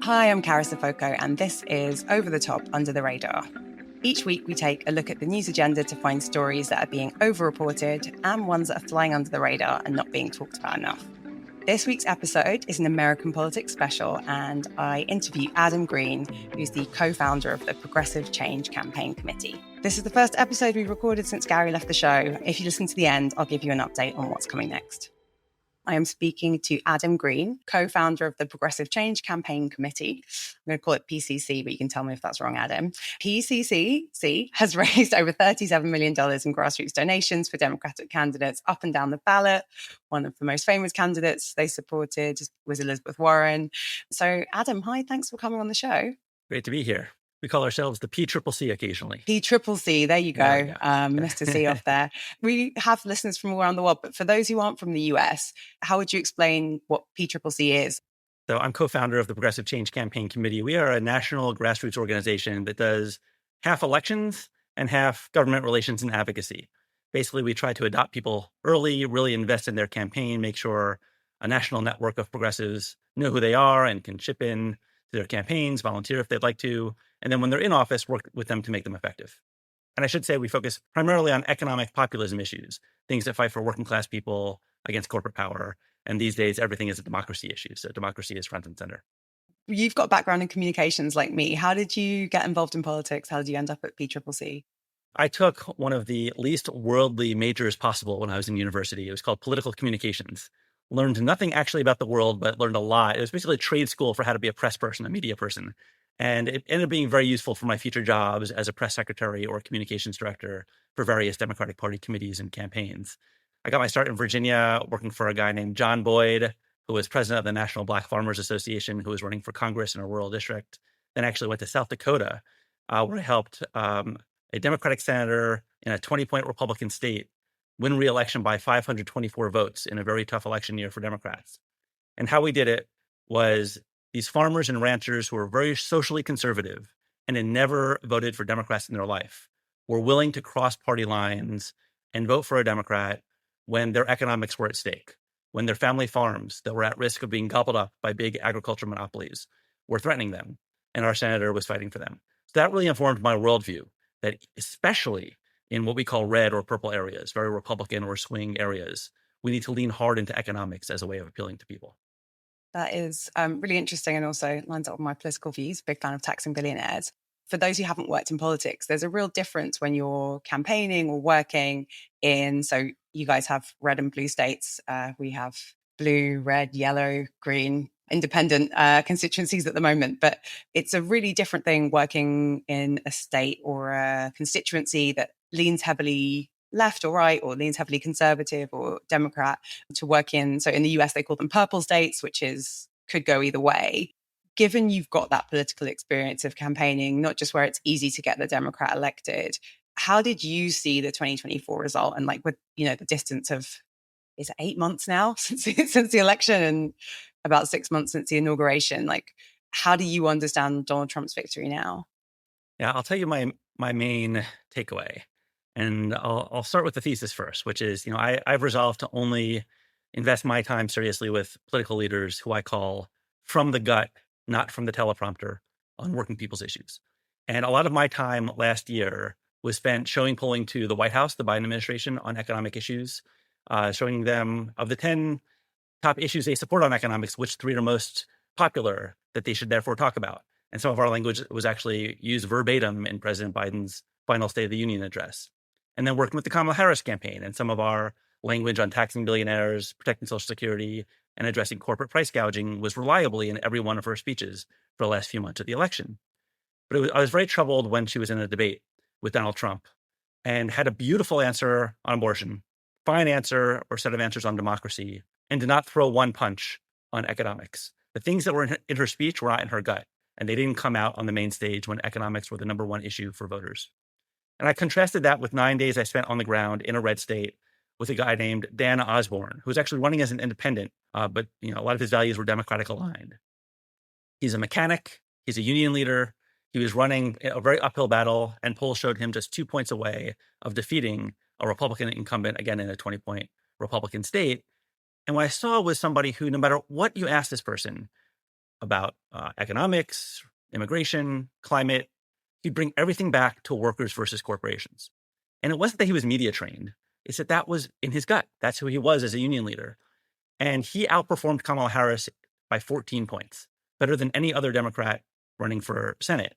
Hi, I'm Carys Afoko, and this is Over the Top, Under the Radar. Each week, we take a look at the news agenda to find stories that are being overreported and ones that are flying under the radar and not being talked about enough. This week's episode is an American politics special, and I interview Adam Green, who's the co-founder of the Progressive Change Campaign Committee. This is the first episode we've recorded since Gary left the show. If you listen to the end, I'll give you an update on what's coming next. I am speaking to Adam Green, co-founder of the Progressive Change Campaign Committee. I'm going to call it PCC, but you can tell me if that's wrong, Adam. PCC has raised over $37 million in grassroots donations for Democratic candidates up and down the ballot. One of the most famous candidates they supported was Elizabeth Warren. So, Adam, hi, thanks for coming on the show. Great to be here. We call ourselves the PCCC occasionally. PCCC, there you go. Mr. C off there. We have listeners from all around the world, but for those who aren't from the US, how would you explain what PCCC is? So I'm co-founder of the Progressive Change Campaign Committee. We are a national grassroots organization that does half elections and half government relations and advocacy. Basically, we try to adopt people early, really invest in their campaign, make sure a national network of progressives know who they are and can chip in to their campaigns, volunteer if they'd like to, and then when they're in office, work with them to make them effective. And I should say we focus primarily on economic populism issues, things that fight for working class people against corporate power. And these days, everything is a democracy issue. So democracy is front and center. You've got background in communications like me. How did you get involved in politics? How did you end up at PCCC? I took one of the least worldly majors possible when I was in university. It was called political communications. Learned nothing actually about the world, but learned a lot. It was basically a trade school for how to be a press person, a media person. And it ended up being very useful for my future jobs as a press secretary or communications director for various Democratic Party committees and campaigns. I got my start in Virginia working for a guy named John Boyd, who was president of the National Black Farmers Association, who was running for Congress in a rural district. Then actually went to South Dakota, where I helped a Democratic senator in a 20-point Republican state win re-election by 524 votes in a very tough election year for Democrats. And how we did it was these farmers and ranchers who were very socially conservative and had never voted for Democrats in their life were willing to cross party lines and vote for a Democrat when their economics were at stake, when their family farms that were at risk of being gobbled up by big agriculture monopolies were threatening them, and our senator was fighting for them. So that really informed my worldview, that especially in what we call red or purple areas, very Republican or swing areas, we need to lean hard into economics as a way of appealing to people. That is really interesting and also lines up with my political views. Big fan of taxing billionaires. For those who haven't worked in politics, there's a real difference when you're campaigning or working in, so you guys have red and blue states. We have blue, red, yellow, green, independent constituencies at the moment. But it's a really different thing working in a state or a constituency that leans heavily left or right, or leans heavily conservative or Democrat, to work in. So in the US, they call them purple states, which could go either way. Given you've got that political experience of campaigning, not just where it's easy to get the Democrat elected, how did you see the 2024 result? And with, the distance of, is it 8 months now since the election and about 6 months since the inauguration? How do you understand Donald Trump's victory now? Yeah, I'll tell you my main takeaway. And I'll start with the thesis first, which is, I've resolved to only invest my time seriously with political leaders who I call from the gut, not from the teleprompter, on working people's issues. And a lot of my time last year was spent showing polling to the White House, the Biden administration, on economic issues, showing them of the 10 top issues they support on economics, which 3 are most popular that they should therefore talk about. And some of our language was actually used verbatim in President Biden's final State of the Union address. And then working with the Kamala Harris campaign and some of our language on taxing billionaires, protecting Social Security, and addressing corporate price gouging was reliably in every one of her speeches for the last few months of the election. But I was very troubled when she was in a debate with Donald Trump and had a beautiful answer on abortion, fine answer or set of answers on democracy, and did not throw one punch on economics. The things that were in her speech were not in her gut, and they didn't come out on the main stage when economics were the number one issue for voters. And I contrasted that with 9 days I spent on the ground in a red state with a guy named Dan Osborne, who's actually running as an independent, but a lot of his values were Democratic aligned. He's a mechanic. He's a union leader. He was running a very uphill battle, and polls showed him just 2 points away of defeating a Republican incumbent, again, in a 20-point Republican state. And what I saw was somebody who, no matter what you ask this person about economics, immigration, climate, he'd bring everything back to workers versus corporations. And it wasn't that he was media trained, it's that that was in his gut. That's who he was as a union leader. And he outperformed Kamala Harris by 14 points, better than any other Democrat running for Senate.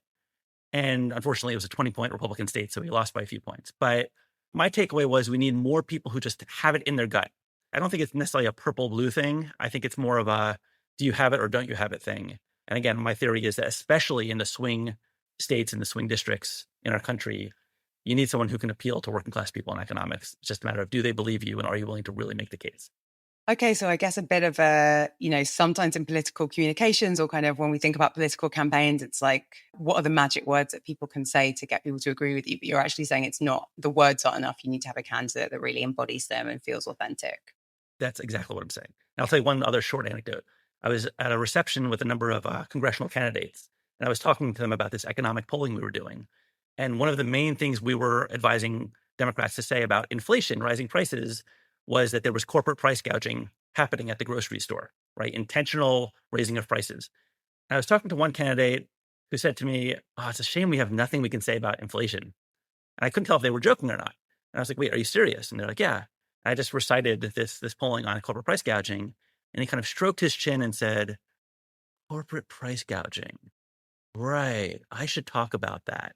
And unfortunately, it was a 20-point Republican state, so he lost by a few points. But my takeaway was we need more people who just have it in their gut. I don't think it's necessarily a purple blue thing. I think it's more of a do you have it or don't you have it thing. And again, my theory is that especially in the swing states and the swing districts in our country, you need someone who can appeal to working class people in economics. It's just a matter of do they believe you and are you willing to really make the case? Okay, so I guess a bit of a, sometimes in political communications or kind of when we think about political campaigns, it's like, what are the magic words that people can say to get people to agree with you? But you're actually saying it's not, the words aren't enough. You need to have a candidate that really embodies them and feels authentic. That's exactly what I'm saying. And I'll tell you one other short anecdote. I was at a reception with a number of congressional candidates, and I was talking to them about this economic polling we were doing. And one of the main things we were advising Democrats to say about inflation, rising prices, was that there was corporate price gouging happening at the grocery store, right? Intentional raising of prices. And I was talking to one candidate who said to me, "Oh, it's a shame we have nothing we can say about inflation." And I couldn't tell if they were joking or not. And I was like, "Wait, are you serious?" And they're like, "Yeah." And I just recited this polling on corporate price gouging. And he kind of stroked his chin and said, "Corporate price gouging. Right. I should talk about that."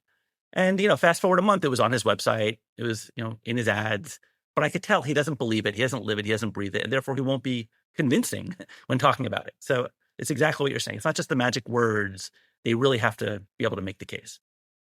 And, fast forward a month, it was on his website. It was, in his ads. But I could tell he doesn't believe it. He doesn't live it. He doesn't breathe it. And therefore, he won't be convincing when talking about it. So it's exactly what you're saying. It's not just the magic words. They really have to be able to make the case.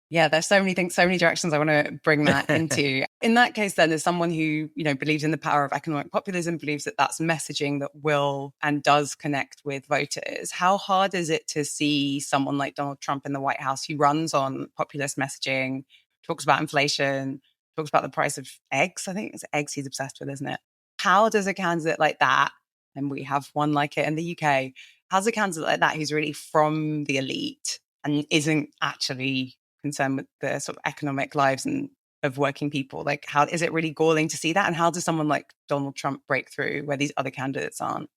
Yeah, there's so many things, so many directions I want to bring that into. In that case, then, as someone who, believes in the power of economic populism, believes that that's messaging that will and does connect with voters, how hard is it to see someone like Donald Trump in the White House who runs on populist messaging, talks about inflation, talks about the price of eggs? I think it's eggs he's obsessed with, isn't it? How does a candidate like that, and we have one like it in the UK, how's a candidate like that who's really from the elite and isn't actually concerned with the sort of economic lives and of working people, like how is it really galling to see that, and how does someone like Donald Trump break through where these other candidates aren't?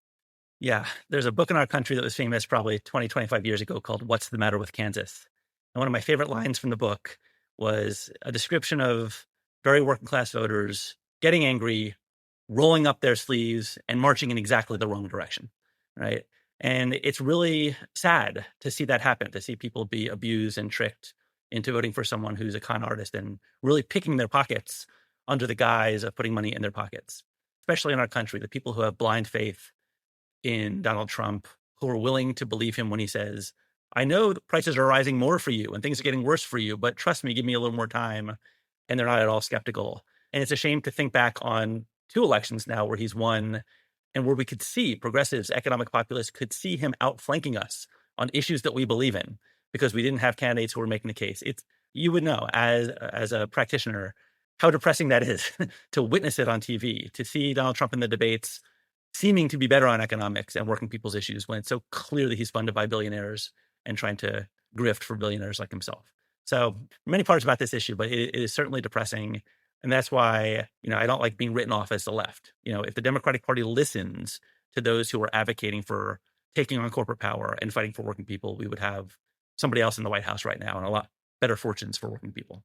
Yeah. There's a book in our country that was famous probably 20, 25 years ago called What's the Matter with Kansas? And one of my favorite lines from the book was a description of very working class voters getting angry, rolling up their sleeves, and marching in exactly the wrong direction. Right. And it's really sad to see that happen, to see people be abused and tricked into voting for someone who's a con artist and really picking their pockets under the guise of putting money in their pockets, especially in our country, the people who have blind faith in Donald Trump, who are willing to believe him when he says, "I know the prices are rising more for you and things are getting worse for you, but trust me, give me a little more time." And they're not at all skeptical. And it's a shame to think back on two elections now where he's won and where we could see progressives, economic populists could see him outflanking us on issues that we believe in because we didn't have candidates who were making the case. You would know as a practitioner how depressing that is to witness it on TV, to see Donald Trump in the debates seeming to be better on economics and working people's issues when it's so clear that he's funded by billionaires and trying to grift for billionaires like himself. So many parts about this issue, but it is certainly depressing. And that's why, I don't like being written off as the left. If the Democratic Party listens to those who are advocating for taking on corporate power and fighting for working people, we would have somebody else in the White House right now and a lot better fortunes for working people.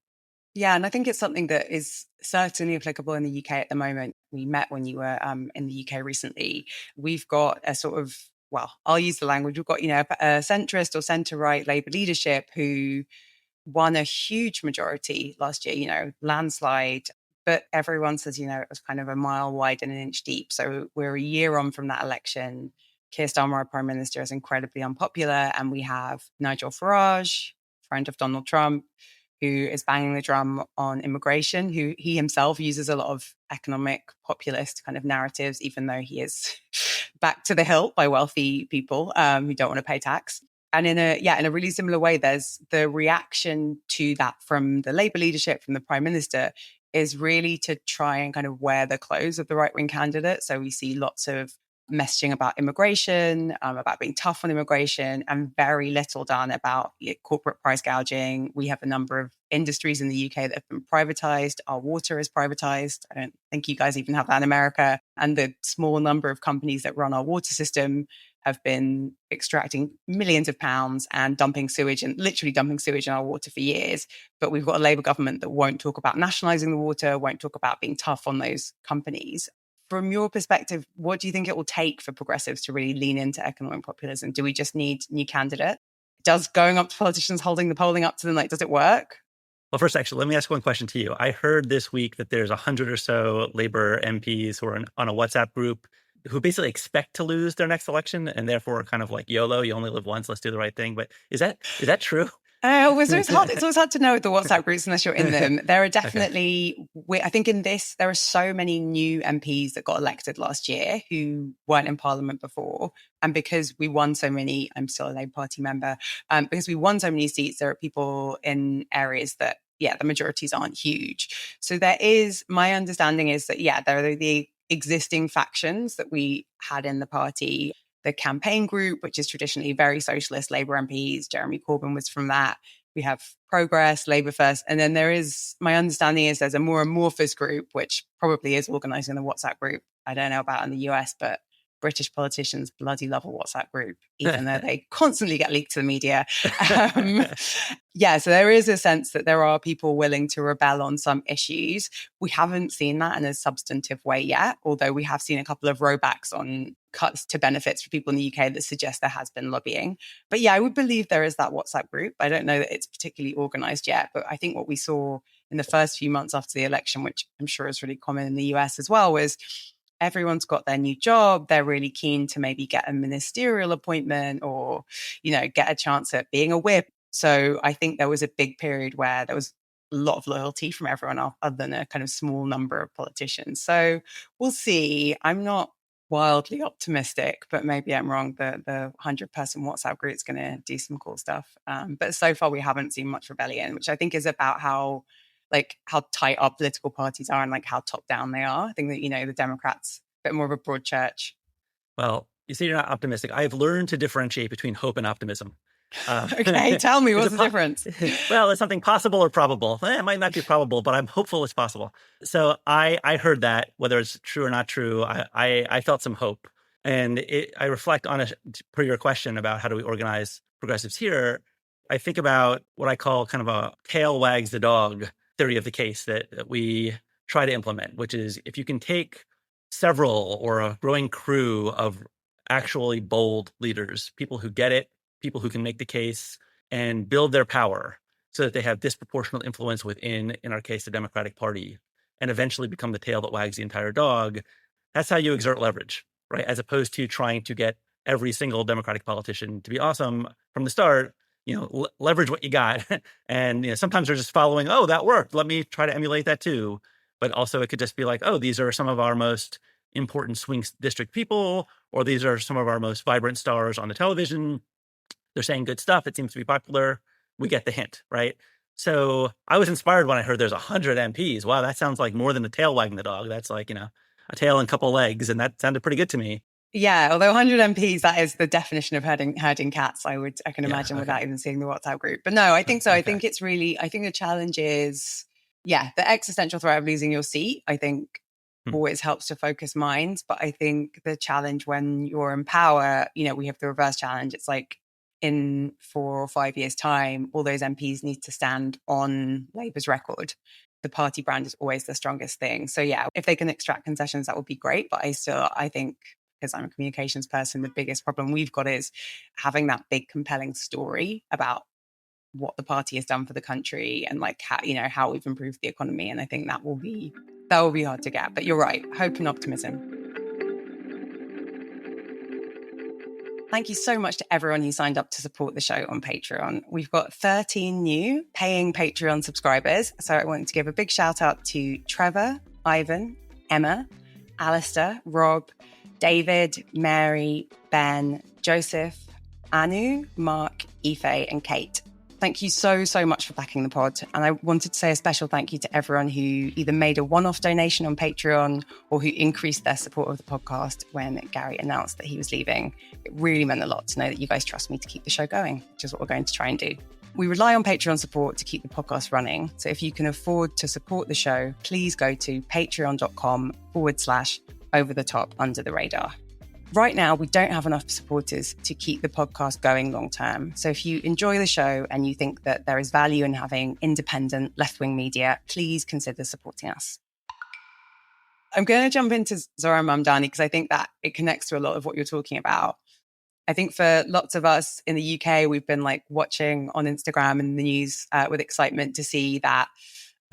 Yeah, and I think it's something that is certainly applicable in the UK at the moment. We met when you were in the UK recently. We've got a sort of, well, I'll use the language. We've got, a centrist or centre-right Labour leadership who won a huge majority last year, landslide. But everyone says, it was kind of a mile wide and an inch deep. So we're a year on from that election. Keir Starmer, our Prime Minister, is incredibly unpopular. And we have Nigel Farage, friend of Donald Trump, who is banging the drum on immigration, who he himself uses a lot of economic populist kind of narratives, even though he is backed to the hilt by wealthy people who don't want to pay tax. And in a really similar way, there's the reaction to that from the Labour leadership, from the Prime Minister, is really to try and kind of wear the clothes of the right-wing candidate. So we see lots of messaging about immigration, about being tough on immigration, and very little done about corporate price gouging. We have a number of industries in the UK that have been privatized. Our water is privatized. I don't think you guys even have that in America. And the small number of companies that run our water system have been extracting millions of pounds and literally dumping sewage in our water for years. But we've got a Labour government that won't talk about nationalising the water, won't talk about being tough on those companies. From your perspective, what do you think it will take for progressives to really lean into economic populism? Do we just need new candidate? Does going up to politicians, holding the polling up to them, does it work? Well, first, actually, let me ask one question to you. I heard this week that there's 100 or so Labour MPs who are on a WhatsApp group who basically expect to lose their next election and therefore are kind of like YOLO, you only live once, let's do the right thing. But is that true? It's always hard to know with the WhatsApp groups unless you're in them. There are definitely, I think there are so many new MPs that got elected last year who weren't in Parliament before. And because we won so many, I'm still a Labour Party member, because we won so many seats, there are people in areas that, the majorities aren't huge. So my understanding is that, there are the existing factions that we had in the party. The campaign group, which is traditionally very socialist Labour MPs. Jeremy Corbyn was from that. We have Progress, Labour First. And then my understanding is there's a more amorphous group, which probably is organised in the WhatsApp group. I don't know about in the US, but British politicians bloody love a WhatsApp group, even though they constantly get leaked to the media. So there is a sense that there are people willing to rebel on some issues. We haven't seen that in a substantive way yet, although we have seen a couple of rollbacks on cuts to benefits for people in the UK that suggest there has been lobbying. But I would believe there is that WhatsApp group. I don't know that it's particularly organised yet, but I think what we saw in the first few months after the election, which I'm sure is really common in the US as well, was everyone's got their new job. They're really keen to maybe get a ministerial appointment or, get a chance at being a whip. So I think there was a big period where there was a lot of loyalty from everyone other than a kind of small number of politicians. So we'll see. I'm not wildly optimistic, but maybe I'm wrong. The 100-person WhatsApp group is going to do some cool stuff. But so far we haven't seen much rebellion, which I think is about how tight our political parties are and how top down they are. I think that, the Democrats, a bit more of a broad church. Well, you say you're not optimistic. I've learned to differentiate between hope and optimism. Okay, tell me, what's the difference? Well, it's something possible or probable. It might not be probable, but I'm hopeful it's possible. So I heard that, whether it's true or not true, I felt some hope. And I reflect on it per your question about how do we organize progressives here. I think about what I call kind of a tail wags the dog theory of the case that we try to implement, which is if you can take several or a growing crew of actually bold leaders, people who get it, people who can make the case and build their power so that they have disproportionate influence within, in our case, the Democratic Party, and eventually become the tail that wags the entire dog. That's how you exert leverage, right? As opposed to trying to get every single Democratic politician to be awesome from the start. Leverage what you got. And, sometimes they're just following, oh, that worked. Let me try to emulate that too. But also it could just be like, oh, these are some of our most important swing district people, or these are some of our most vibrant stars on the television. They're saying good stuff. It seems to be popular. We get the hint, right? So I was inspired when I heard there's 100 MPs. Wow, that sounds like more than a tail wagging the dog. That's like, a tail and a couple legs. And that sounded pretty good to me. Yeah, although 100 MPs, that is the definition of herding cats, I can imagine, without even seeing the WhatsApp group. But no, I think so. Okay. I think the challenge is, the existential threat of losing your seat, I think always helps to focus minds. But I think the challenge when you're in power, we have the reverse challenge. It's like in 4 or 5 years' time, all those MPs need to stand on Labour's record. The party brand is always the strongest thing. So if they can extract concessions, that would be great. But I think, because I'm a communications person, the biggest problem we've got is having that big, compelling story about what the party has done for the country and how we've improved the economy. And I think that will be hard to get. But you're right, hope and optimism. Thank you so much to everyone who signed up to support the show on Patreon. We've got 13 new paying Patreon subscribers. So I want to give a big shout out to Trevor, Ivan, Emma, Alistair, Rob, David, Mary, Ben, Joseph, Anu, Mark, Ife, and Kate. Thank you so, so much for backing the pod. And I wanted to say a special thank you to everyone who either made a one-off donation on Patreon or who increased their support of the podcast when Gary announced that he was leaving. It really meant a lot to know that you guys trust me to keep the show going, which is what we're going to try and do. We rely on Patreon support to keep the podcast running. So if you can afford to support the show, please go to patreon.com/overthetop under the radar. Right now, we don't have enough supporters to keep the podcast going long term. So if you enjoy the show and you think that there is value in having independent left-wing media, please consider supporting us. I'm going to jump into Zohran Mamdani because I think that it connects to a lot of what you're talking about. I think for lots of us in the UK, we've been like watching on Instagram and the news with excitement to see that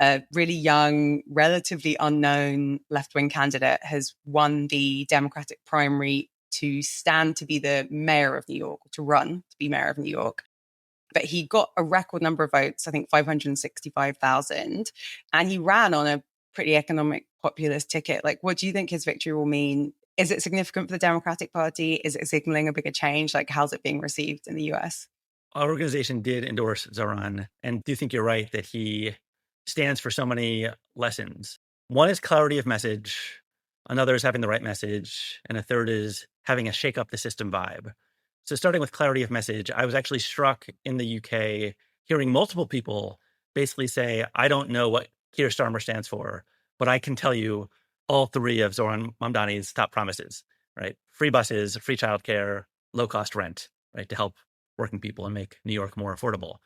a really young, relatively unknown left-wing candidate has won the Democratic primary to stand to be the mayor of New York, to run to be mayor of New York. But he got a record number of votes, I think 565,000, and he ran on a pretty economic populist ticket. Like, what do you think his victory will mean? Is it significant for the Democratic Party? Is it signaling a bigger change? Like, how's it being received in the US? Our organization did endorse Zohran, and do think you're right that he stands for so many lessons. One is clarity of message, another is having the right message, and a third is having a shake up the system vibe. So starting with clarity of message, I was actually struck in the UK hearing multiple people basically say, I don't know what Keir Starmer stands for, but I can tell you all three of Zohran Mamdani's top promises, right? Free buses, free childcare, low cost rent, right? To help working people and make New York more affordable.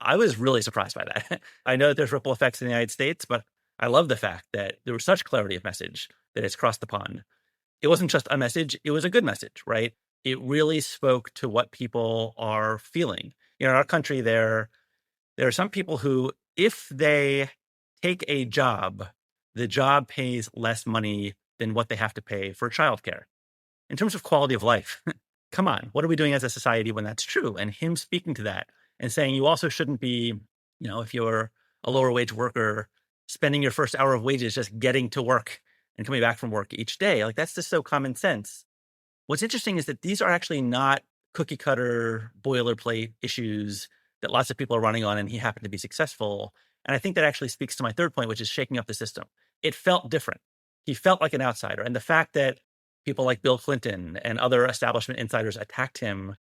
I was really surprised by that. I know that there's ripple effects in the United States, but I love the fact that there was such clarity of message that it's crossed the pond. It wasn't just a message, it was a good message, right? It really spoke to what people are feeling. In our country, there are some people who, if they take a job, the job pays less money than what they have to pay for childcare. In terms of quality of life, come on, what are we doing as a society when that's true? And him speaking to that and saying you also shouldn't be, if you're a lower wage worker, spending your first hour of wages just getting to work and coming back from work each day. Like, that's just so common sense. What's interesting is that these are actually not cookie cutter boilerplate issues that lots of people are running on, and he happened to be successful. And I think that actually speaks to my third point, which is shaking up the system. It felt different. He felt like an outsider. And the fact that people like Bill Clinton and other establishment insiders attacked him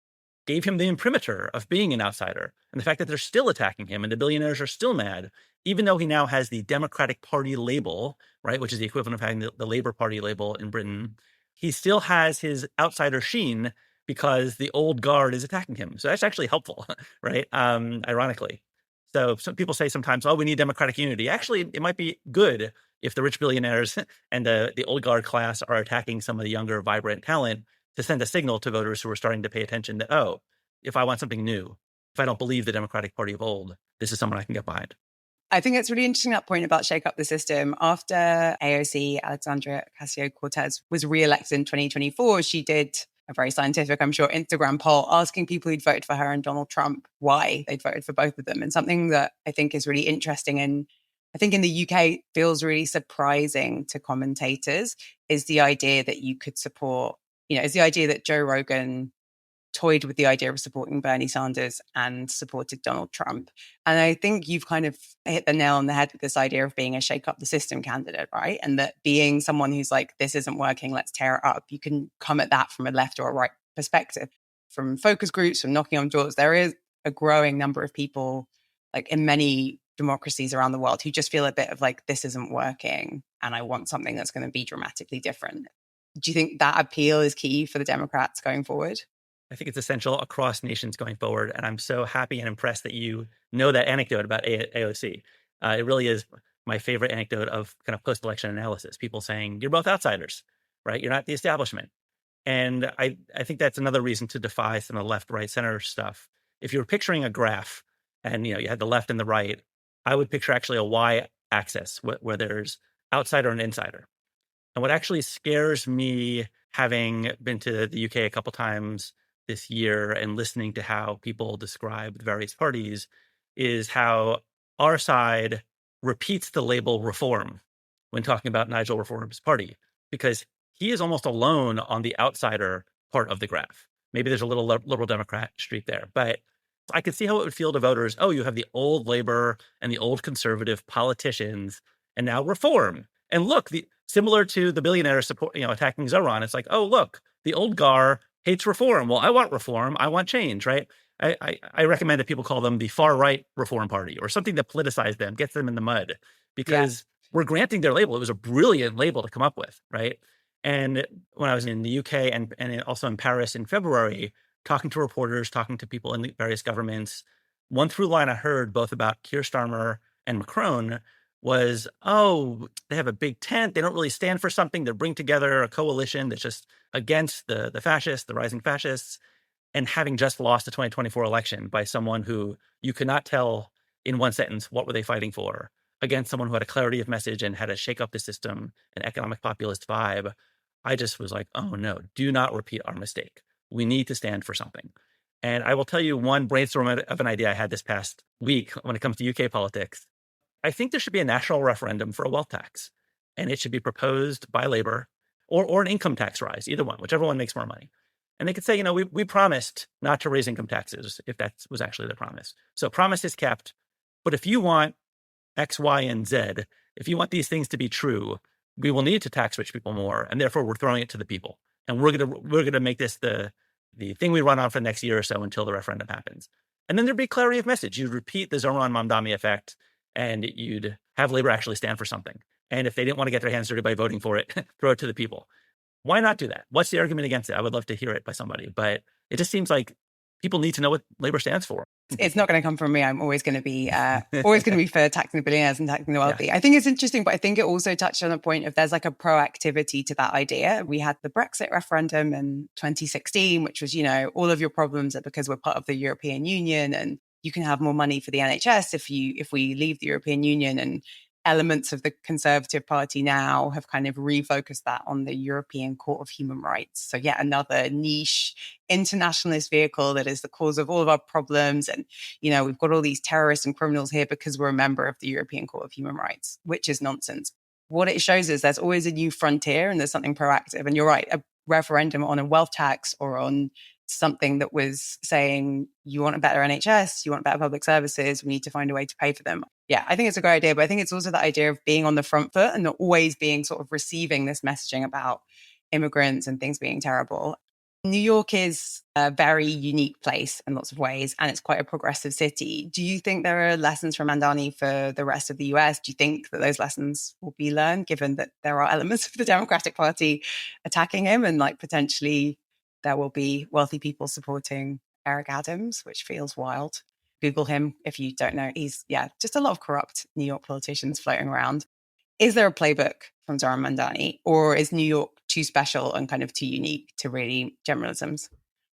gave him the imprimatur of being an outsider. And the fact that they're still attacking him and the billionaires are still mad, even though he now has the Democratic Party label, right, which is the equivalent of having the Labour Party label in Britain, he still has his outsider sheen because the old guard is attacking him. So that's actually helpful, right? Ironically. So some people say sometimes, oh, we need democratic unity. Actually, it might be good if the rich billionaires and the old guard class are attacking some of the younger, vibrant talent to send a signal to voters who are starting to pay attention that, oh, if I want something new, if I don't believe the Democratic Party of old, this is someone I can get behind. I think it's really interesting, that point about shake up the system. After AOC, Alexandria Ocasio-Cortez, was re-elected in 2024, she did a very scientific, I'm sure, Instagram poll asking people who'd voted for her and Donald Trump why they'd voted for both of them. And something that I think is really interesting, and I think in the UK feels really surprising to commentators, is the idea that you could support, is the idea that Joe Rogan toyed with the idea of supporting Bernie Sanders and supported Donald Trump. And I think you've kind of hit the nail on the head with this idea of being a shake up the system candidate, right? And that being someone who's like, this isn't working, let's tear it up. You can come at that from a left or a right perspective. From focus groups, from knocking on doors, there is a growing number of people, like in many democracies around the world, who just feel a bit of like, this isn't working and I want something that's going to be dramatically different. Do you think that appeal is key for the Democrats going forward? I think it's essential across nations going forward. And I'm so happy and impressed that you know that anecdote about AOC. It really is my favorite anecdote of kind of post-election analysis. People saying, you're both outsiders, right? You're not the establishment. And I think that's another reason to defy some of the left, right, center stuff. If you're picturing a graph and, you had the left and the right, I would picture actually a y-axis where there's outsider and insider. And what actually scares me, having been to the UK a couple times this year and listening to how people describe the various parties, is how our side repeats the label reform when talking about Nigel Reform's party, because he is almost alone on the outsider part of the graph. Maybe there's a little liberal Democrat streak there, but I could see how it would feel to voters. Oh, you have the old labor and the old conservative politicians, and now reform. And look, similar to the billionaire support, attacking Zohran. It's like, oh, look, the old Gar hates reform. Well, I want reform. I want change, right? I recommend that people call them the far right reform party or something that politicizes them, gets them in the mud, Yeah. because we're granting their label. It was a brilliant label to come up with, right? And when I was in the UK and also in Paris in February, talking to reporters, talking to people in the various governments, one through line I heard both about Keir Starmer and Macron was, oh, they have a big tent. They don't really stand for something. They bring together a coalition that's just against the fascists, the rising fascists, and having just lost the 2024 election by someone who you could not tell in one sentence what were they fighting for, against someone who had a clarity of message and had to shake up the system, an economic populist vibe. I just was like, oh no, do not repeat our mistake. We need to stand for something. And I will tell you one brainstorm of an idea I had this past week when it comes to UK politics. I think there should be a national referendum for a wealth tax, and it should be proposed by Labor or an income tax rise, either one, whichever one makes more money. And they could say, we promised not to raise income taxes if that was actually the promise. So promise is kept. But if you want X, Y, and Z, if you want these things to be true, we will need to tax rich people more, and therefore we're throwing it to the people. And we're gonna make this the thing we run on for the next year or so until the referendum happens. And then there'd be clarity of message. You'd repeat the Zohran Mamdani effect, and you'd have Labor actually stand for something. And if they didn't want to get their hands dirty by voting for it, throw it to the people. Why not do that? What's the argument against it? I would love to hear it by somebody, but it just seems like people need to know what Labor stands for. It's not going to come from me. I'm always going to be for taxing the billionaires and taxing the wealthy. Yeah. I think it's interesting, but I think it also touched on the point of there's like a proactivity to that idea. We had the Brexit referendum in 2016, which was, all of your problems are because we're part of the European Union and you can have more money for the NHS if we leave the European Union. And elements of the Conservative Party now have kind of refocused that on the European Court of Human Rights. So yet another niche internationalist vehicle that is the cause of all of our problems. And, we've got all these terrorists and criminals here because we're a member of the European Court of Human Rights, which is nonsense. What it shows is there's always a new frontier and there's something proactive. And you're right, a referendum on a wealth tax or on something that was saying you want a better NHS, you want better public services, we need to find a way to pay for them. Yeah, I think it's a great idea, but I think it's also the idea of being on the front foot and not always being sort of receiving this messaging about immigrants and things being terrible. New York is a very unique place in lots of ways, and it's quite a progressive city. Do you think there are lessons from Mamdani for the rest of the US? Do you think that those lessons will be learned, given that there are elements of the Democratic Party attacking him and potentially there will be wealthy people supporting Eric Adams, which feels wild? Google him if you don't know. He's, just a lot of corrupt New York politicians floating around. Is there a playbook from Zohran Mamdani, or is New York too special and kind of too unique to really generalisms?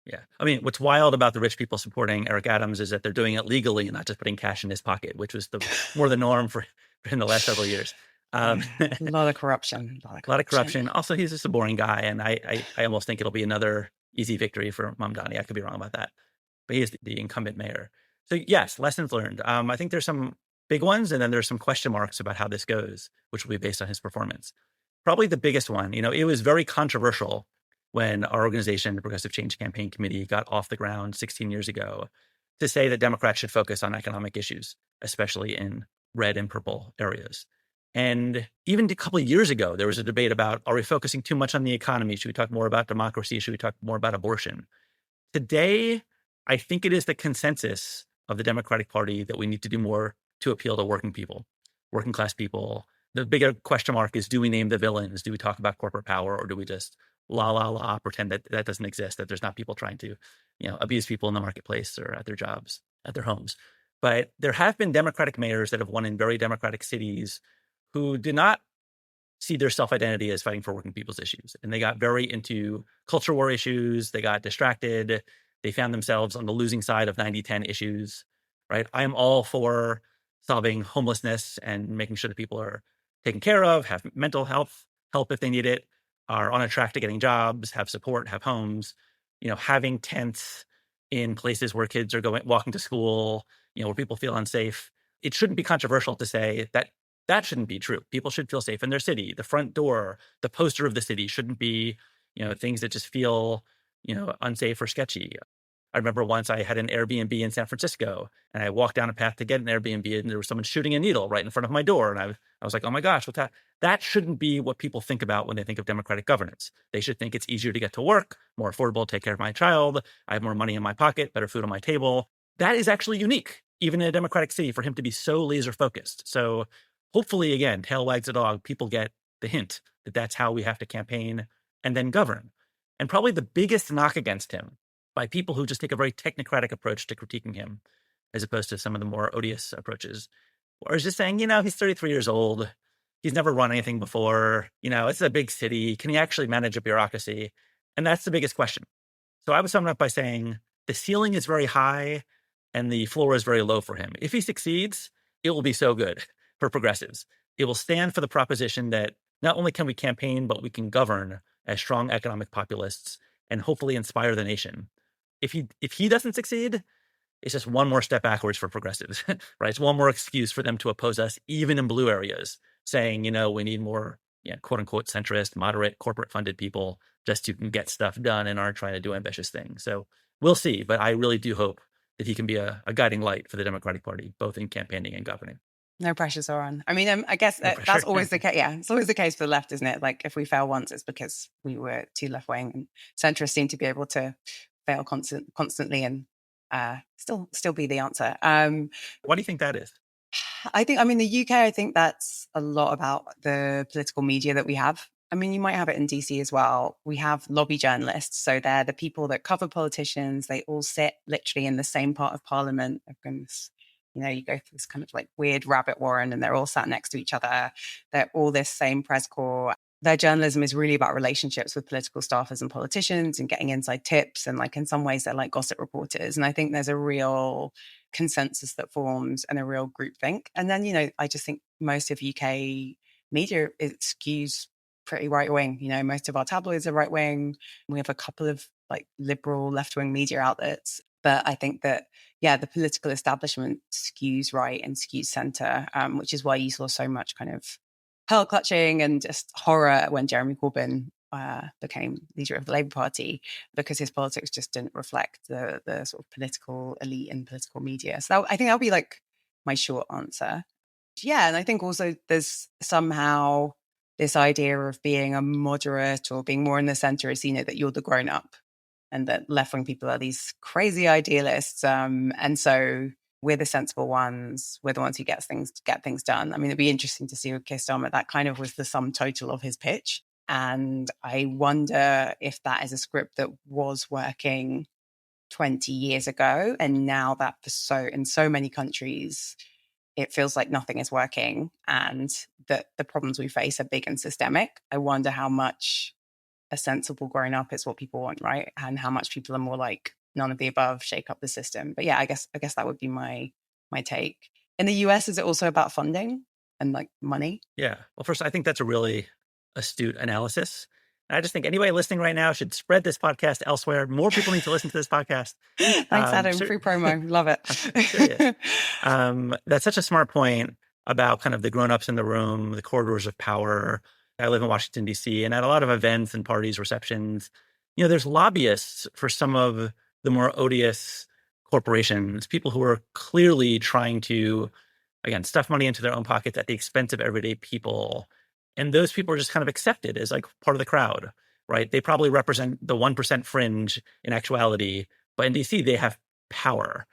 Yeah. I mean, what's wild about the rich people supporting Eric Adams is that they're doing it legally and not just putting cash in his pocket, which was more the norm for in the last several years. A lot of corruption. A lot of corruption. Also, he's just a boring guy. And I almost think it'll be another easy victory for Mamdani. I could be wrong about that. But he is the incumbent mayor. So yes, lessons learned. I think there's some big ones, and then there's some question marks about how this goes, which will be based on his performance. Probably the biggest one, it was very controversial when our organization, the Progressive Change Campaign Committee, got off the ground 16 years ago to say that Democrats should focus on economic issues, especially in red and purple areas. And even a couple of years ago, there was a debate about, are we focusing too much on the economy? Should we talk more about democracy? Should we talk more about abortion? Today, I think it is the consensus of the Democratic Party that we need to do more to appeal to working people, working class people. The bigger question mark is, do we name the villains? Do we talk about corporate power, or do we just pretend that that doesn't exist, that there's not people trying to, abuse people in the marketplace or at their jobs, at their homes? But there have been Democratic mayors that have won in very Democratic cities who did not see their self-identity as fighting for working people's issues. And they got very into culture war issues. They got distracted. They found themselves on the losing side of 90-10 issues, right? I am all for solving homelessness and making sure that people are taken care of, have mental health help if they need it, are on a track to getting jobs, have support, have homes, having tents in places where kids are walking to school, where people feel unsafe. It shouldn't be controversial to say that that shouldn't be true. People should feel safe in their city. The front door, the poster of the city shouldn't be, things that just feel, unsafe or sketchy. I remember once I had an Airbnb in San Francisco, and I walked down a path to get an Airbnb, and there was someone shooting a needle right in front of my door. And I was like, oh my gosh, what's that? That shouldn't be what people think about when they think of democratic governance. They should think it's easier to get to work, more affordable to take care of my child, I have more money in my pocket, better food on my table. That is actually unique, even in a democratic city, for him to be so laser focused. So hopefully, again, tail wags the dog, people get the hint that that's how we have to campaign and then govern. And probably the biggest knock against him by people who just take a very technocratic approach to critiquing him, as opposed to some of the more odious approaches, or is just saying, he's 33 years old. He's never run anything before. It's a big city. Can he actually manage a bureaucracy? And that's the biggest question. So I would sum it up by saying the ceiling is very high and the floor is very low for him. If he succeeds, it will be so good for progressives. It will stand for the proposition that not only can we campaign, but we can govern as strong economic populists and hopefully inspire the nation. If he doesn't succeed, it's just one more step backwards for progressives, right? It's one more excuse for them to oppose us, even in blue areas, saying, we need more, quote unquote, centrist, moderate, corporate funded people just who can get stuff done and aren't trying to do ambitious things. So we'll see. But I really do hope that he can be a guiding light for the Democratic Party, both in campaigning and governing. No pressure, Zohran. I mean, I guess No that's pressure. always the case. Yeah, it's always the case for the left, isn't it? Like if we fail once, it's because we were too left wing, and centrists seem to be able to fail constantly and still be the answer. What do you think that is? I mean, the UK, I think that's a lot about the political media that we have. I mean, you might have it in DC as well. We have lobby journalists. So they're the people that cover politicians. They all sit literally in the same part of Parliament. You go through this kind of like weird rabbit warren and they're all sat next to each other. They're all this same press corps. Their journalism is really about relationships with political staffers and politicians and getting inside tips. And like in some ways, they're like gossip reporters. And I think there's a real consensus that forms and a real groupthink. And then, I just think most of UK media, it skews pretty right wing. Most of our tabloids are right wing. We have a couple of like liberal left wing media outlets. But I think that, the political establishment skews right and skews center, which is why you saw so much kind of pearl clutching and just horror when Jeremy Corbyn became leader of the Labour Party, because his politics just didn't reflect the sort of political elite and political media. So I think that'll be like my short answer. Yeah, and I think also there's somehow this idea of being a moderate or being more in the center is seen that you're the grown up, and that left-wing people are these crazy idealists. And so we're the sensible ones. We're the ones who get things done. I mean, it'd be interesting to see with Keir Starmer. That kind of was the sum total of his pitch. And I wonder if that is a script that was working 20 years ago. And now that in so many countries, it feels like nothing is working and that the problems we face are big and systemic. I wonder how much a sensible grown up is what people want, right? And how much people are more like none of the above, shake up the system. But yeah, I guess that would be my take. In the US, is it also about funding and like money? Yeah. Well, first, I think that's a really astute analysis. And I just think anybody listening right now should spread this podcast elsewhere. More people need to listen to this podcast. Thanks, Adam. Free promo. Love it. That's such a smart point about kind of the grown-ups in the room, the corridors of power. I live in Washington, D.C., and at a lot of events and parties, receptions, there's lobbyists for some of the more odious corporations, people who are clearly trying to, again, stuff money into their own pockets at the expense of everyday people. And those people are just kind of accepted as like part of the crowd, right? They probably represent the 1% fringe in actuality, but in D.C., they have power.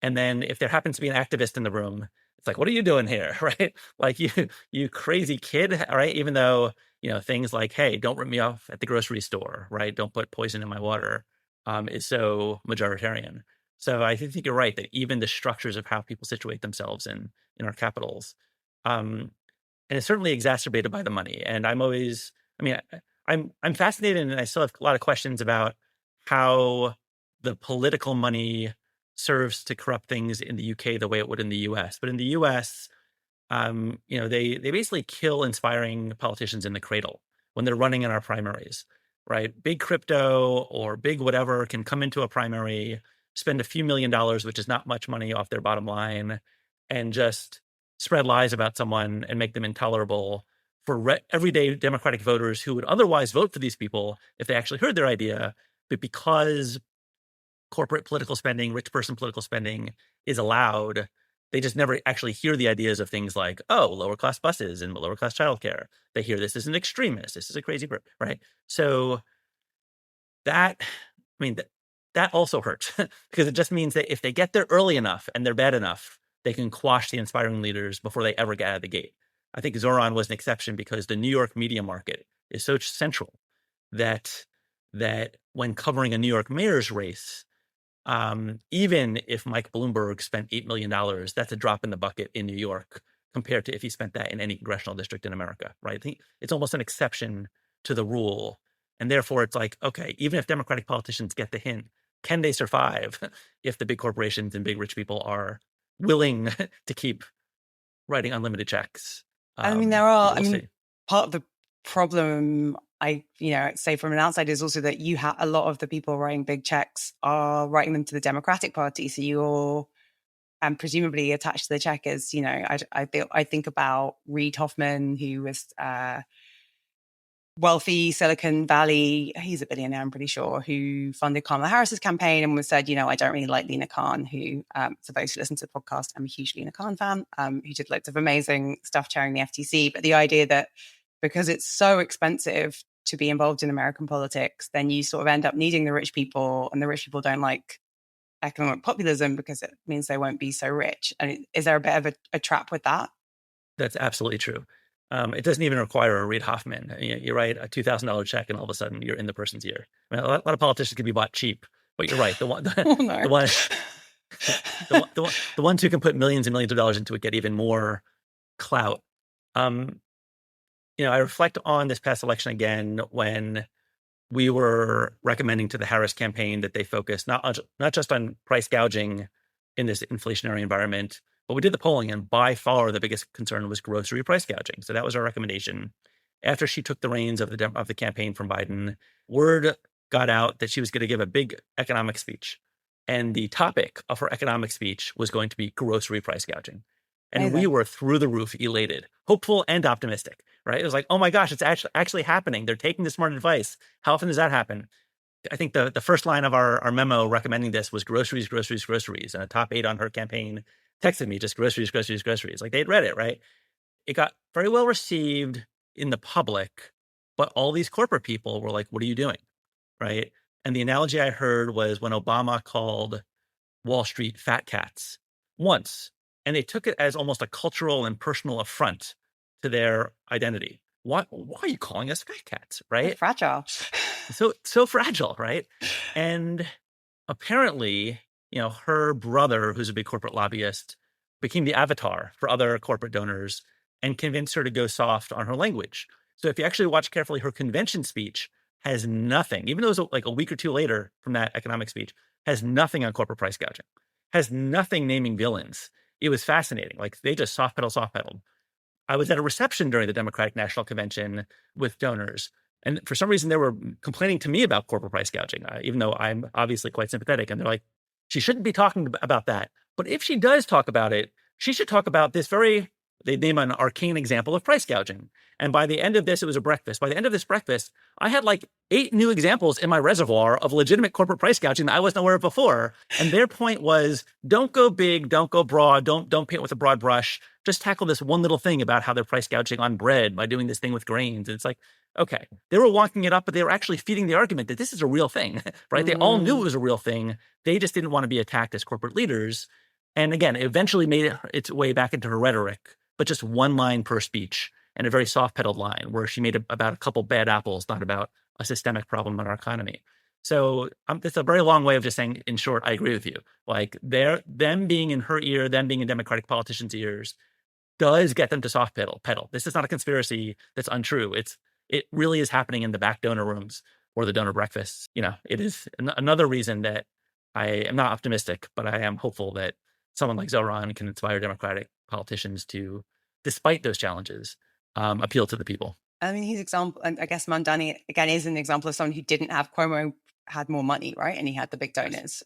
And then if there happens to be an activist in the room, it's like, what are you doing here, right? Like you crazy kid, right? Even though, things like, hey, don't rip me off at the grocery store, right? Don't put poison in my water, is so majoritarian. So I think you're right that even the structures of how people situate themselves in our capitals, and it's certainly exacerbated by the money. And I'm fascinated, and I still have a lot of questions about how the political money serves to corrupt things in the UK the way it would in the US. But in the US, they basically kill inspiring politicians in the cradle when they're running in our primaries, right? Big crypto or big whatever can come into a primary, spend a few $1,000,000, which is not much money off their bottom line, and just spread lies about someone and make them intolerable for everyday Democratic voters who would otherwise vote for these people if they actually heard their idea. But because corporate political spending, rich person political spending is allowed. They just never actually hear the ideas of things like, oh, lower class buses and lower class childcare. They hear this is an extremist. This is a crazy group, right? So that, I mean, that also hurts because it just means that if they get there early enough and they're bad enough, they can quash the inspiring leaders before they ever get out of the gate. I think Zohran was an exception because the New York media market is so central that when covering a New York mayor's race, even if Mike Bloomberg spent $8 million, that's a drop in the bucket in New York compared to if he spent that in any congressional district in America, right? I think it's almost an exception to the rule. And therefore, it's like, okay, even if Democratic politicians get the hint, can they survive if the big corporations and big rich people are willing to keep writing unlimited checks? I mean, there are, We'll see. part of the problem, say from an outside, is also that you have a lot of the people writing big checks are writing them to the Democratic Party. So you're presumably attached to the check as, I think about Reid Hoffman, who was wealthy Silicon Valley, he's a billionaire, I'm pretty sure, who funded Kamala Harris's campaign and was said, I don't really like Lena Khan, who, for those who listen to the podcast, I'm a huge Lena Khan fan, who did loads of amazing stuff chairing the FTC. But the idea that because it's so expensive to be involved in American politics, then you sort of end up needing the rich people, and the rich people don't like economic populism because it means they won't be so rich. And is there a bit of a trap with that? That's absolutely true. It doesn't even require a Reid Hoffman. You write a $2,000 check, and all of a sudden you're in the person's ear. I mean, a lot of politicians can be bought cheap, but you're right. Oh, no. The ones who can put millions and millions of dollars into it get even more clout. I reflect on this past election again when we were recommending to the Harris campaign that they focus not just on price gouging in this inflationary environment, but we did the polling, and by far the biggest concern was grocery price gouging. So that was our recommendation. After she took the reins of the campaign from Biden, word got out that she was going to give a big economic speech, and the topic of her economic speech was going to be grocery price gouging. And we were through the roof elated, hopeful and optimistic, right? It was like, oh my gosh, it's actually happening. They're taking the smart advice. How often does that happen? I think the first line of our memo recommending this was groceries, groceries, groceries. And a top 8 on her campaign texted me just groceries, groceries, groceries. Like they'd read it, right? It got very well received in the public, but all these corporate people were like, what are you doing? Right? And the analogy I heard was when Obama called Wall Street fat cats once, and they took it as almost a cultural and personal affront to their identity. Why are you calling us fat cats? Right? They're fragile. So fragile, right? And apparently, her brother, who's a big corporate lobbyist, became the avatar for other corporate donors and convinced her to go soft on her language. So if you actually watch carefully, her convention speech has nothing, even though it was like a week or two later from that economic speech, has nothing on corporate price gouging, has nothing naming villains. It was fascinating. Like they just soft pedaled. I was at a reception during the Democratic National Convention with donors, and for some reason they were complaining to me about corporate price gouging, even though I'm obviously quite sympathetic. And they're like, she shouldn't be talking about that. But if she does talk about it, she should talk about this they name an arcane example of price gouging. And by the end of this, it was a breakfast. By the end of this breakfast, I had like 8 new examples in my reservoir of legitimate corporate price gouging that I wasn't aware of before. And their point was, don't go big, don't go broad, don't paint with a broad brush. Just tackle this one little thing about how they're price gouging on bread by doing this thing with grains. And it's like, okay, they were walking it up, but they were actually feeding the argument that this is a real thing, right? They all knew it was a real thing. They just didn't want to be attacked as corporate leaders. And again, it eventually made its way back into her rhetoric, but just one line per speech and a very soft pedaled line where she made about a couple bad apples, not about a systemic problem in our economy. So that's a very long way of just saying, in short, I agree with you. Like them being in her ear, them being in Democratic politicians' ears does get them to soft pedal. This is not a conspiracy that's untrue. It really is happening in the back donor rooms or the donor breakfasts. It is another reason that I am not optimistic, but I am hopeful that someone like Zohran can inspire Democratic politicians to, despite those challenges, appeal to the people. I mean, his example, and I guess Mamdani, again, is an example of someone who didn't have Cuomo, had more money, right? And he had the big donors.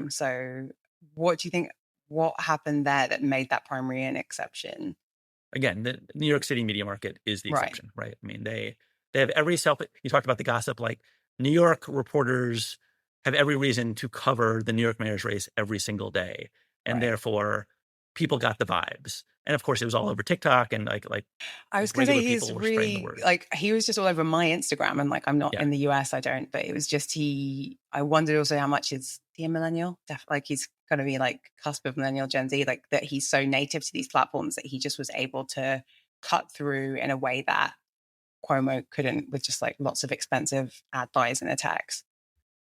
So what do you think, what happened there that made that primary an exception? Again, the New York City media market is the exception, right? I mean, they have every you talked about the gossip, like New York reporters have every reason to cover the New York mayor's race every single day. And Right. therefore, people got the vibes. And of course, it was all over TikTok, and I was going to say regular he's people were spreading the really word. like he was just all over my Instagram, and like I'm not Yeah. in the US, I don't, but it was just I wondered also how much is he a millennial? Like he's going to be like cusp of millennial Gen Z, like that he's so native to these platforms that he just was able to cut through in a way that Cuomo couldn't with just like lots of expensive ad buys and attacks.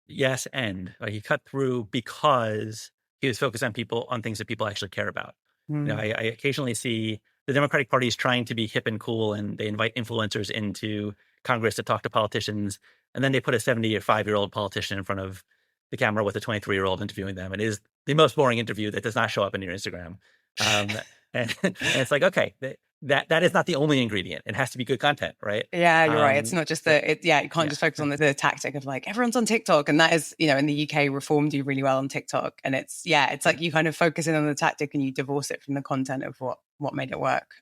Yes, and he cut through because he was focused on things that people actually care about. Mm. I occasionally see the Democratic Party is trying to be hip and cool, and they invite influencers into Congress to talk to politicians, and then they put a 75-year-old politician in front of the camera with a 23-year-old interviewing them. It is the most boring interview that does not show up in your Instagram. Um, and it's like, okay, that is not the only ingredient. It has to be good content, right? Yeah, you're right. It's not just So, yeah, you can't yeah. just focus on the tactic of like everyone's on TikTok. And that is, in the UK, Reform do really well on TikTok. And it's like you kind of focus in on the tactic and you divorce it from the content of what made it work.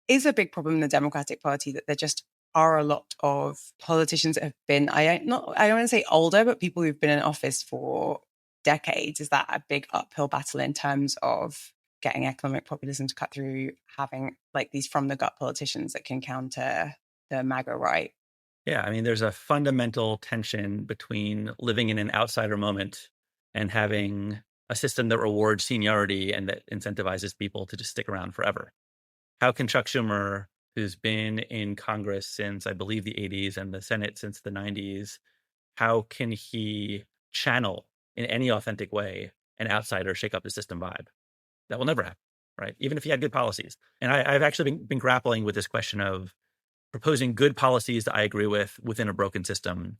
Is a big problem in the Democratic Party that there just are a lot of politicians that have been, I don't want to say older, but people who've been in office for decades. Is that a big uphill battle in terms of getting economic populism to cut through, having like these from the gut politicians that can counter the MAGA right? Yeah, I mean, there's a fundamental tension between living in an outsider moment and having a system that rewards seniority and that incentivizes people to just stick around forever. How can Chuck Schumer, who's been in Congress since, I believe, the 80s and the Senate since the 90s, how can he channel in any authentic way an outsider shake up the system vibe? That will never happen, right? Even if he had good policies. And I've actually been grappling with this question of proposing good policies that I agree with within a broken system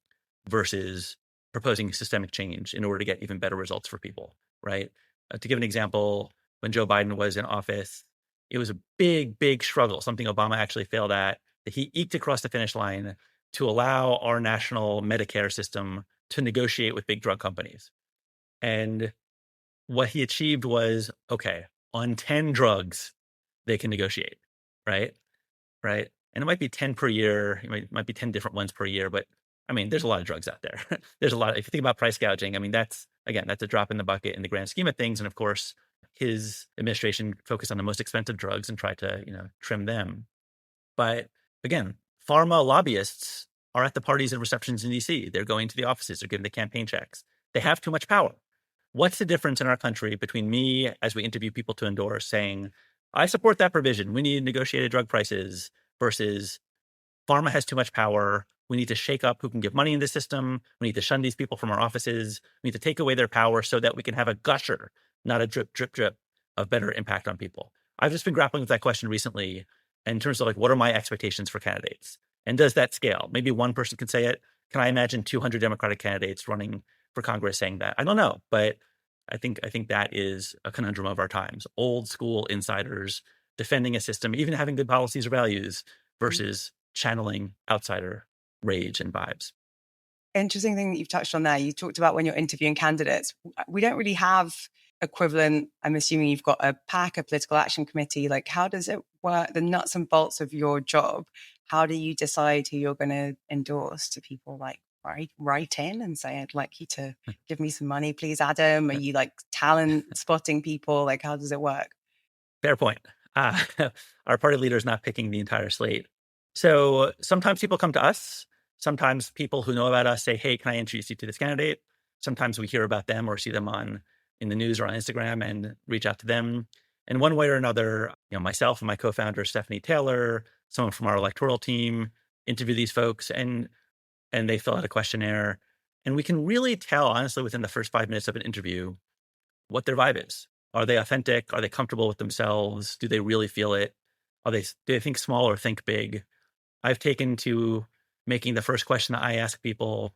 versus proposing systemic change in order to get even better results for people, right? To give an example, when Joe Biden was in office, it was a big, big struggle, something Obama actually failed at, that he eked across the finish line to allow our national Medicare system to negotiate with big drug companies. And what he achieved was, okay, on 10 drugs, they can negotiate, right? Right? And it might be 10 per year. It might be 10 different ones per year, but I mean, there's a lot of drugs out there. There's a lot. If you think about price gouging, I mean, that's a drop in the bucket in the grand scheme of things. And of course, his administration focused on the most expensive drugs and tried to, trim them. But again, pharma lobbyists are at the parties and receptions in DC. They're going to the offices. They're giving the campaign checks. They have too much power. What's the difference in our country between me, as we interview people to endorse, saying, I support that provision, we need negotiated drug prices, versus pharma has too much power. We need to shake up who can give money in the system. We need to shun these people from our offices. We need to take away their power so that we can have a gusher, not a drip, drip, drip of better impact on people. I've just been grappling with that question recently in terms of like, what are my expectations for candidates? And does that scale? Maybe one person can say it. Can I imagine 200 Democratic candidates running for Congress saying that? I don't know, but I think that is a conundrum of our times. Old school insiders defending a system, even having good policies or values, versus channeling outsider rage and vibes. Interesting thing that you've touched on there. You talked about when you're interviewing candidates. We don't really have equivalent. I'm assuming you've got a PAC, a political action committee. Like, how does it work? The nuts and bolts of your job. How do you decide who you're going to endorse? To people like write in and say, I'd like you to give me some money, please, Adam? Are you like talent spotting people? Like, how does it work? Fair point. Our party leader is not picking the entire slate. So sometimes people come to us. Sometimes people who know about us say, hey, can I introduce you to this candidate? Sometimes we hear about them or see them in the news or on Instagram and reach out to them. And one way or another, myself and my co-founder, Stephanie Taylor, someone from our electoral team, interview these folks and they fill out a questionnaire. And we can really tell, honestly, within the first 5 minutes of an interview, what their vibe is. Are they authentic? Are they comfortable with themselves? Do they really feel it? Do they think small or think big? I've taken to making the first question that I ask people,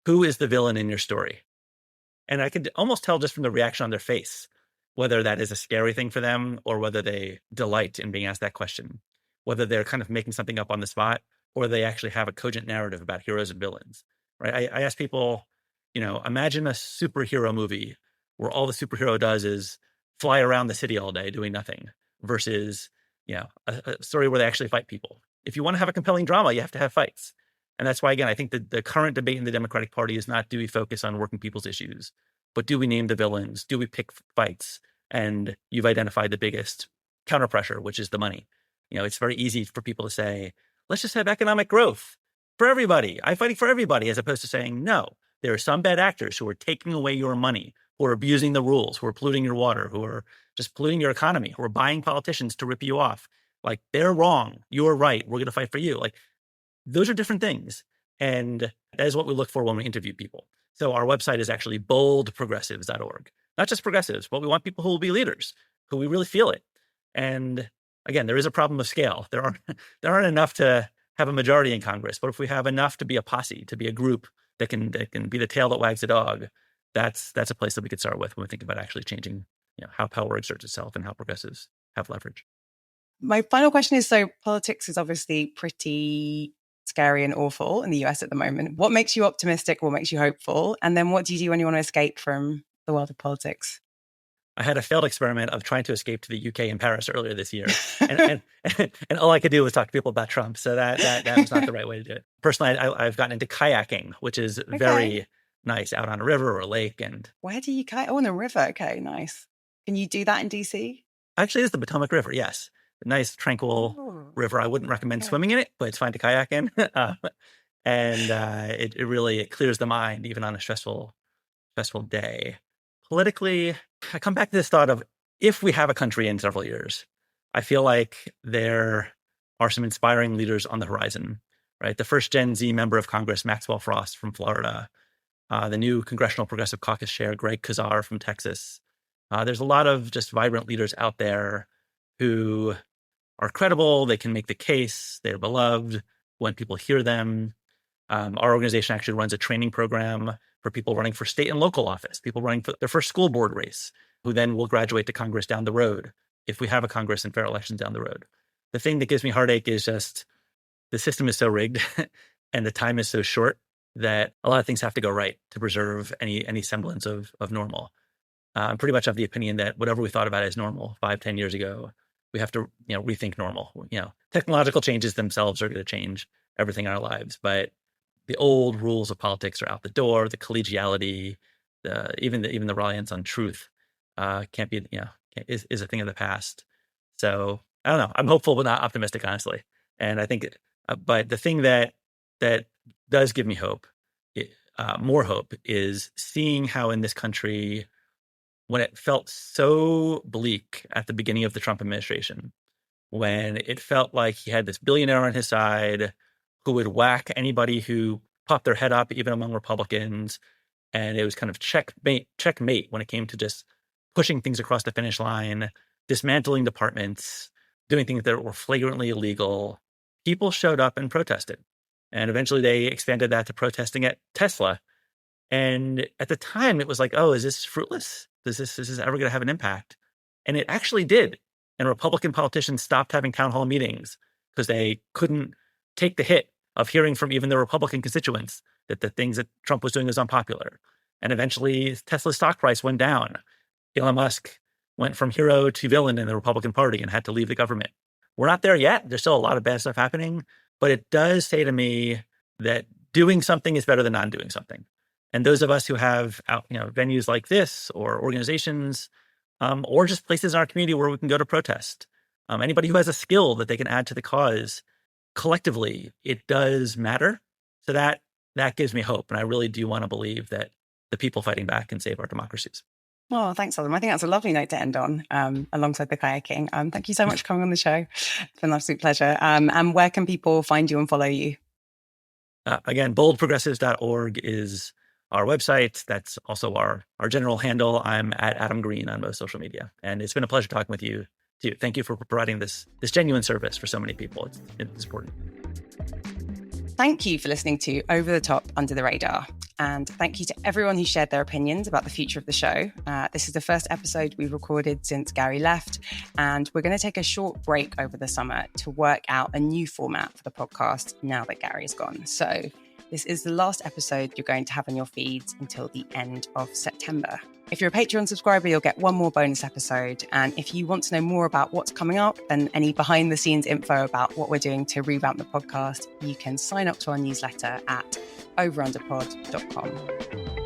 who is the villain in your story? And I could almost tell just from the reaction on their face, whether that is a scary thing for them or whether they delight in being asked that question, whether they're kind of making something up on the spot or they actually have a cogent narrative about heroes and villains, right? I ask people, imagine a superhero movie where all the superhero does is fly around the city all day doing nothing versus, a story where they actually fight people. If you want to have a compelling drama, you have to have fights. And that's why, again, I think the current debate in the Democratic Party is not, do we focus on working people's issues, but do we name the villains? Do we pick fights? And you've identified the biggest counter pressure, which is the money. It's very easy for people to say, let's just have economic growth for everybody. I'm fighting for everybody, as opposed to saying, no, there are some bad actors who are taking away your money, who are abusing the rules, who are polluting your water, who are just polluting your economy, who are buying politicians to rip you off. Like, they're wrong. You're right. We're going to fight for you. Like, those are different things. And that is what we look for when we interview people. So our website is actually boldprogressives.org. Not just progressives, but we want people who will be leaders, who we really feel it. And again, there is a problem of scale. There aren't enough to have a majority in Congress, but if we have enough to be a posse, to be a group that can be the tail that wags the dog, that's a place that we could start with when we think about actually changing, how power exerts itself and how progressives have leverage. My final question is, so politics is obviously pretty scary and awful in the US at the moment. What makes you optimistic? What makes you hopeful? And then what do you do when you want to escape from the world of politics? I had a failed experiment of trying to escape to the UK and Paris earlier this year. And all I could do was talk to people about Trump. So that was not the right way to do it. Personally, I've gotten into kayaking, which is very nice, out on a river or a lake. And where do you kayak? Oh, on a river. Okay, nice. Can you do that in DC? Actually, it's the Potomac River, yes. A nice, tranquil river. I wouldn't recommend swimming in it, but it's fine to kayak in. It really clears the mind, even on a stressful day. Politically, I come back to this thought of, if we have a country in several years, I feel like there are some inspiring leaders on the horizon, right? The first Gen Z member of Congress, Maxwell Frost from Florida, the new Congressional Progressive Caucus Chair, Greg Kazar from Texas. There's a lot of just vibrant leaders out there who are credible. They can make the case. They're beloved when people hear them. Our organization actually runs a training program for people running for state and local office, people running for their first school board race, who then will graduate to Congress down the road, if we have a Congress and fair elections down the road. The thing that gives me heartache is just the system is so rigged and the time is so short that a lot of things have to go right to preserve any semblance of normal. I'm pretty much of the opinion that whatever we thought about as normal 5-10 years ago, we have to rethink normal. Technological changes themselves are going to change everything in our lives, but the old rules of politics are out the door. The collegiality, even the reliance on truth, can't be is a thing of the past. So I don't know. I'm hopeful but not optimistic, honestly. And I think, but the thing that does give me hope, more hope, is seeing how in this country, when it felt so bleak at the beginning of the Trump administration, when it felt like he had this billionaire on his side who would whack anybody who popped their head up, even among Republicans. And it was kind of checkmate when it came to just pushing things across the finish line, dismantling departments, doing things that were flagrantly illegal. People showed up and protested. And eventually they expanded that to protesting at Tesla. And at the time, it was like, oh, is this fruitless? Is this ever going to have an impact? And it actually did. And Republican politicians stopped having town hall meetings because they couldn't take the hit of hearing from even the Republican constituents that the things that Trump was doing was unpopular. And eventually, Tesla's stock price went down. Elon Musk went from hero to villain in the Republican Party and had to leave the government. We're not there yet. There's still a lot of bad stuff happening, but it does say to me that doing something is better than not doing something. And those of us who have venues like this, or organizations, or just places in our community where we can go to protest, anybody who has a skill that they can add to the cause, collectively, it does matter. So that gives me hope. And I really do want to believe that the people fighting back can save our democracies. Well, thanks, Adam. I think that's a lovely note to end on, alongside the kayaking. Thank you so much for coming on the show. It's been an absolute pleasure. And where can people find you and follow you? Again, boldprogressives.org is our website. That's also our general handle. I'm at Adam Green on most social media. And it's been a pleasure talking with you too. Thank you for providing this genuine service for so many people. It's important. Thank you for listening to Over the Top, Under the Radar. And thank you to everyone who shared their opinions about the future of the show. This is the first episode we've recorded since Gary left. And we're going to take a short break over the summer to work out a new format for the podcast now that Gary's gone. So this is the last episode you're going to have on your feeds until the end of September. If you're a Patreon subscriber, you'll get one more bonus episode. And if you want to know more about what's coming up and any behind the scenes info about what we're doing to revamp the podcast, you can sign up to our newsletter at overunderpod.com.